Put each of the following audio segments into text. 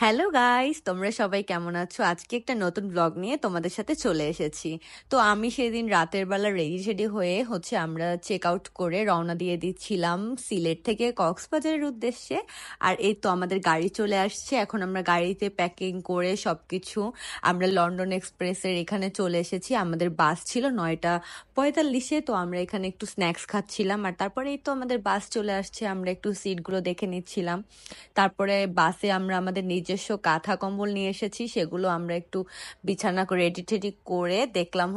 Hello guys, তোমরা সবাই কেমন আছো? আজকে একটা নতুন ব্লগ নিয়ে তোমাদের সাথে চলে এসেছি। তো আমি সেদিন রাতের বেলা রেডি হয়ে আমরা চেক আউট করে রওনা দিয়ে দিচ্ছিলাম সিলেট থেকে কক্সবাজারের উদ্দেশ্যে। আর এই তো আমাদের গাড়ি চলে আসছে, এখন আমরা গাড়িতে প্যাকিং করে সবকিছু আমরা লন্ডন এক্সপ্রেসের এখানে চলে এসেছি। আমাদের বাস ছিল 9:45-এ, তো আমরা এখানে একটু স্ন্যাক্স খাচ্ছিলাম। আর তারপরে এই তো আমাদের বাস চলে আসছে, আমরা একটু সিটগুলো দেখে নিচ্ছিলাম। তারপরে বাসে আমরা আমাদের নিজস্ব কাঁথা কম্বল নিয়ে এসেছি, সেগুলো আমরা একটু বিছানা করে রেডি টেডি করে দেখলাম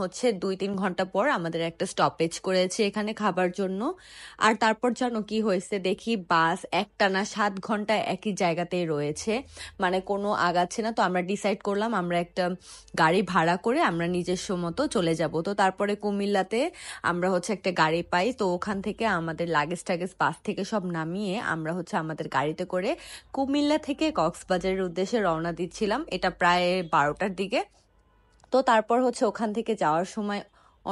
2-3 ঘন্টা পর আমাদের একটা স্টপেজ করেছে এখানে খাবার জন্য। আর তারপর জানো কি হয়েছে, দেখি বাস একটানা 7 ঘন্টা একই জায়গাতেই রয়েছে, মানে কোনো আগাচ্ছে না। তো আমরা ডিসাইড করলাম আমরা একটা গাড়ি ভাড়া করে আমরা নিজস্ব মতো চলে যাব। তো তারপরে কুমিল্লাতে আমরা একটা গাড়ি পাই, তো ওখান থেকে আমাদের লাগেজ টাগেজ বাস থেকে সব নামিয়ে আমরা আমাদের গাড়িতে করে কুমিল্লা থেকে কক্সবাজারের উদ্দেশ্যে রওনা দিচ্ছিলাম। এটা প্রায় 12টার দিকে। তো তারপর ওখান থেকে যাওয়ার সময়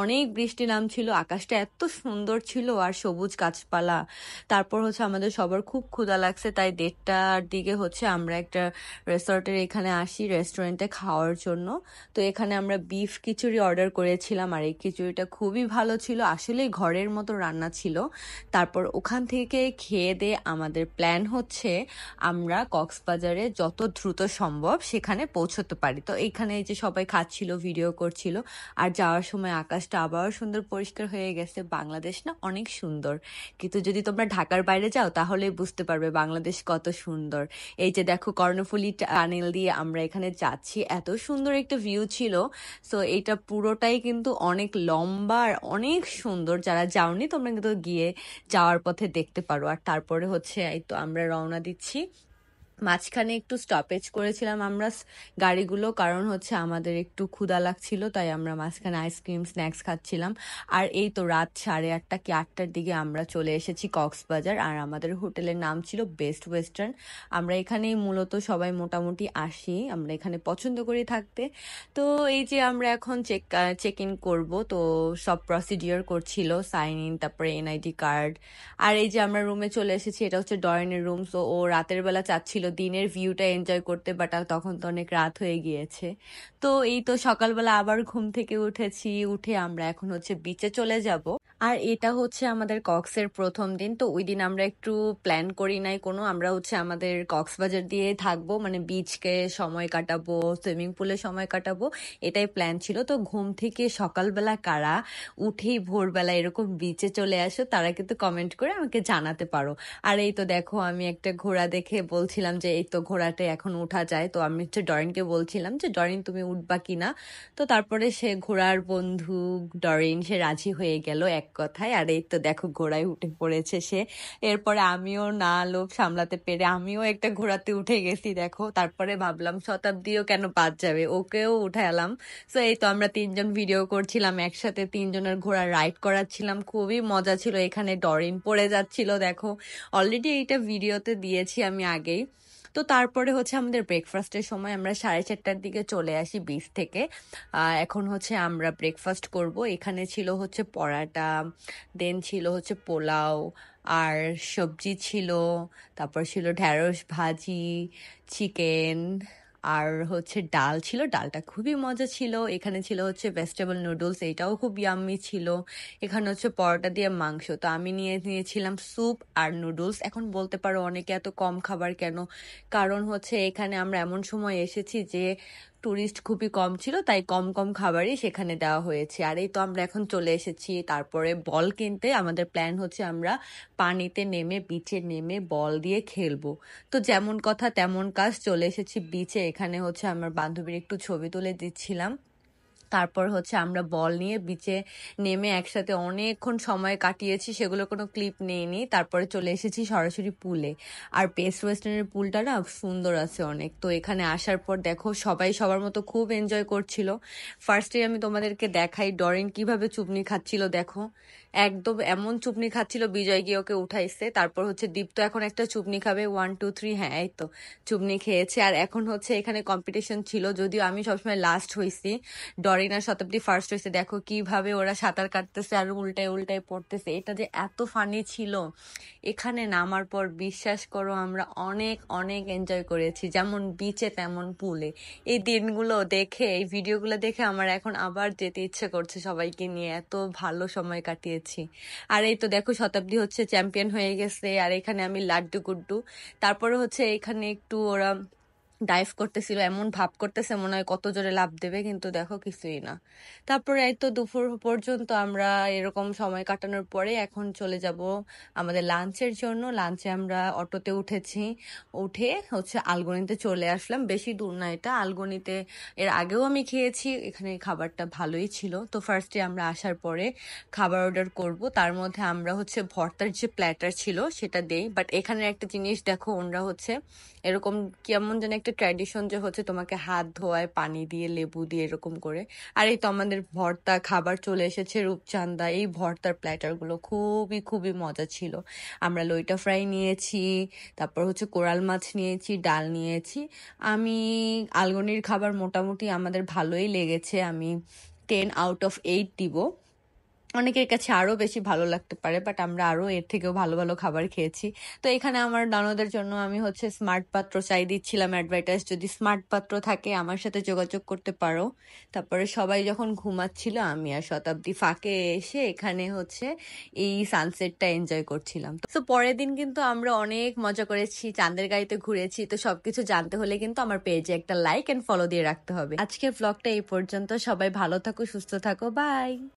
অনেক বৃষ্টি নামছিল, আকাশটা এত সুন্দর ছিল আর সবুজ গাছপালা। তারপর আমাদের সবার খুব ক্ষুধা লাগছে, তাই 1:30টার দিকে আমরা একটা রেসর্টের এখানে আসি রেস্টুরেন্টে খাওয়ার জন্য। তো এখানে আমরা বিফ খিচুড়ি অর্ডার করেছিলাম, আর এই খিচুড়িটা খুবই ভালো ছিল, আসলেই ঘরের মতো রান্না ছিল। তারপর ওখান থেকে খেয়ে দিয়ে আমাদের প্ল্যান আমরা কক্সবাজারে যত দ্রুত সম্ভব সেখানে পৌঁছতে পারি। তো এইখানে এই যে সবাই খাচ্ছিল, ভিডিও করছিল। আর যাওয়ার সময় আকাশটা আবার সুন্দর পরিষ্কার হয়ে গেছে। বাংলাদেশ না অনেক সুন্দর, কিন্তু যদি তোমরা ঢাকার বাইরে যাও তাহলে বুঝতে পারবে বাংলাদেশ কত সুন্দর। এই যে দেখো, কর্ণফুলী টানেল দিয়ে আমরা এখানে যাচ্ছি, এত সুন্দর একটা ভিউ ছিল। সো এটা পুরোটাই কিন্তু অনেক লম্বা আর অনেক সুন্দর। যারা যাওনি তোমরা কিন্তু গিয়ে যাওয়ার পথে দেখতে পারো। আর তারপরে এই তো আমরা রওনা দিচ্ছি। মাঝখানে একটু স্টপেজ করেছিলাম আমরা গাড়িগুলো, কারণ আমাদের একটু ক্ষুধা লাগছিল, তাই আমরা মাঝখানে আইসক্রিম স্ন্যাক্স খাচ্ছিলাম। আর এই তো রাত 8:30 কি 8টার দিকে আমরা চলে এসেছি কক্সবাজার। আর আমাদের হোটেলের নাম ছিল বেস্ট ওয়েস্টার্ন। আমরা এখানেই মূলত সবাই মোটামুটি আসি, আমরা এখানে পছন্দ করি থাকতে। তো এই যে আমরা এখন চেক ইন করবো, তো সব প্রসিডিওর করছিল, সাইন ইন, তারপরে এনআইডি কার্ড। আর এই যে আমরা রুমে চলে এসেছি, এটা ডরিনের রুম। তো ও রাতের বেলা চাচ্ছিল দিনের ভিউটা এনজয় করতে, বাট তখন তো অনেক রাত হয়ে গিয়েছে। তো এই তো সকালবেলা আবার ঘুম থেকে উঠেছি, উঠে আমরা এখন বিচে চলে যাব। আর এটা আমাদের কক্সের প্রথম দিন। তো ওই দিন আমরা একটু প্ল্যান করি নাই কোনো, আমরা আমাদের কক্সবাজার দিয়ে থাকবো, মানে বিচকে সময় কাটাবো, সুইমিং পুলে সময় কাটাবো, এটাই প্ল্যান ছিল। তো ঘুম থেকে সকালবেলা কারা উঠেই ভোরবেলা এরকম বিচে চলে আসো, তারা কিন্তু কমেন্ট করে আমাকে জানাতে পারো। আর এই তো দেখো, আমি একটা ঘোড়া দেখে বলছিলাম যে এই তো ঘোড়াটা এখন উঠা যায়। তো আমি ডরিনকে বলছিলাম যে ডরিন তুমি উঠবা কিনা। তো তারপরে সে ঘোড়ার বন্ধু ডরিন, সে রাজি হয়ে গেল এক কথায়। আর এই তো দেখো ঘোড়ায় উঠে পড়েছে সে। এরপরে আমিও না লোভ সামলাতে পেরে আমিও একটা ঘোড়াতে উঠে গেছি দেখো। তারপরে ভাবলাম শতাব্দীও কেন বাদ যাবে, ওকেও উঠালাম। তো এই তো আমরা 3জন ভিডিও করছিলাম একসাথে, 3জনের ঘোড়া রাইড করাচ্ছিলাম, খুবই মজা ছিল। এখানে ডরিন পড়ে যাচ্ছিল দেখো, অলরেডি এইটা ভিডিওতে দিয়েছি আমি আগেই। তো তারপরে আমাদের ব্রেকফাস্টের সময় আমরা 4:30টার দিকে চলে আসি বিচ থেকে। এখন আমরা ব্রেকফাস্ট করব। এখানে ছিল পরাটা, দেন ছিল পোলাও, আর সবজি ছিল, তারপর ছিল ঢেঁড়স ভাজি, চিকেন, আর ডাল ছিল। ডালটা খুবই মজা ছিল। এখানে ছিল ভেজিটেবল নুডলস, এটাও খুব ইয়াম্মি ছিল। এখানে পরোটা দিয়ে মাংস। তো আমি নিয়েছিলাম স্যুপ আর নুডলস। এখন বলতে পারো অনেকে এত কম খাবার কেন, কারণ এখানে আমরা এমন সময় এসেছি যে টুরিস্ট খুবই কম ছিল, তাই কম কম খাবারই সেখানে দেওয়া হয়েছে। আর এই তো আমরা এখন চলে এসেছি তারপরে বল কিনতে। আমাদের প্ল্যান আমরা পানিতে নেমে, বিচে নেমে বল দিয়ে খেলবো। তো যেমন কথা তেমন কাজ, চলে এসেছি বিচে। এখানে আমার বান্ধবীর একটু ছবি তুলে দিচ্ছিলাম। তারপর আমরা বল নিয়ে বিচে নেমে একসাথে অনেকক্ষণ সময় কাটিয়েছি, সেগুলো কোনো ক্লিপ নেইনি। তারপরে চলে এসেছি সরাসরি পুলে। আর বেস্ট ওয়েস্টার্নের পুলটা না সুন্দর আছে অনেক। তো এখানে আসার পর দেখো সবাই সবার মতো খুব এনজয় করছিল। ফার্স্টে আমি তোমাদেরকে দেখাই ডরিন কিভাবে চুবনি খাচ্ছিল দেখো। একদম এমন চুপনি খাচ্ছিল, বিজয় গিয়ে ওকে উঠাইছে। তারপর হচ্ছে দীপ্ত এখন একটা চুপনি খাবে, 1 2 3, হ্যাঁ এই তো চুপনি খেয়েছে। আর এখন হচ্ছে এখানে কম্পিটিশন ছিল, যদিও আমি সবসময় লাস্ট হইছি, ডরিনা শতাব্দী ফার্স্ট হয়েছে। দেখো কিভাবে ওরা সাঁতার কাটতেছে আর উল্টায় উল্টায় পড়তেছে, এটা যে এত ফানি ছিল। এখানে নামার পর বিশ্বাস করো আমরা অনেক অনেক এনজয় করেছি, যেমন বিচে তেমন পুলে। এই দিনগুলো দেখে, এই ভিডিওগুলো দেখে আমার এখন আবার যেতে ইচ্ছে করছে সবাইকে নিয়ে, এত ভালো সময় কাটিয়েছি। আর এই তো দেখো শতাব্দী হচ্ছে চ্যাম্পিয়ন হয়ে গেছে, আর এখানে আমি লাড্ডু গুড্ডু। তারপরে হচ্ছে এখানে একটু ওরা ডাইভ করতেছিল, এমন ভাব করতেছে মনে হয় কত জোরে লাফ দেবে, কিন্তু দেখো কিছুই না। তারপরে এই তো দুপুর পর্যন্ত আমরা এরকম সময় কাটানোর পরে এখন চলে যাব আমাদের লাঞ্চের জন্য। লাঞ্চে আমরা অটোতে উঠেছি, উঠে হচ্ছে আলগনিতে চলে আসলাম। বেশি দূর না এটা, আলগনিতে এর আগেও আমি খেয়েছি, এখানে খাবারটা ভালোই ছিল। তো ফার্স্টে আমরা আসার পরে খাবার অর্ডার করব, তার মধ্যে আমরা হচ্ছে ভর্তার যে প্ল্যাটার ছিল সেটা দেই। বাট এখানে একটা জিনিস দেখো, ওনরা হচ্ছে এরকম কেমন যেন একটা ট্র্যাডিশন যে হচ্ছে তোমাকে হাত ধোয়ায় পানি দিয়ে লেবু দিয়ে এরকম করে। আর এই তো আমাদের ভর্তা খাবার চলে এসেছে, রূপচাঁদা। এই ভর্তার প্ল্যাটার গুলো খুবই খুবই মজা ছিল। আমরা লইটা ফ্রাই নিয়েছি, তারপর হচ্ছে কোরাল মাছ নিয়েছি, ডাল নিয়েছি। আমি আলগনির খাবার মোটামুটি আমাদের ভালোই লেগেছে, আমি 10 out of 8 দিব। অনেকের কাছে আরো বেশি ভালো লাগতে পারে, বাট আমরা আরো এর থেকেও ভালো ভালো খাবার খেয়েছি। তো এখানে আমার ননদের জন্য আমি হচ্ছে স্মার্ট পাত্র চাই দিচ্ছিলাম, অ্যাডভার্টাইজ, যদি স্মার্ট পাত্র থাকে আমার সাথে যোগাযোগ করতে পারো। তারপরে সবাই যখন ঘুমাচ্ছিল, আমি আর শতাব্দী ফাঁকে এসে এখানে হচ্ছে এই সানসেটটা এনজয় করছিলাম। তো পরের দিন কিন্তু আমরা অনেক মজা করেছি, চাঁদের গাড়িতে ঘুরেছি। তো সবকিছু জানতে হলে কিন্তু আমার পেজে একটা লাইক এন্ড ফলো দিয়ে রাখতে হবে। আজকের ব্লগটা এই পর্যন্ত, সবাই ভালো থাকো, সুস্থ থাকো, বাই।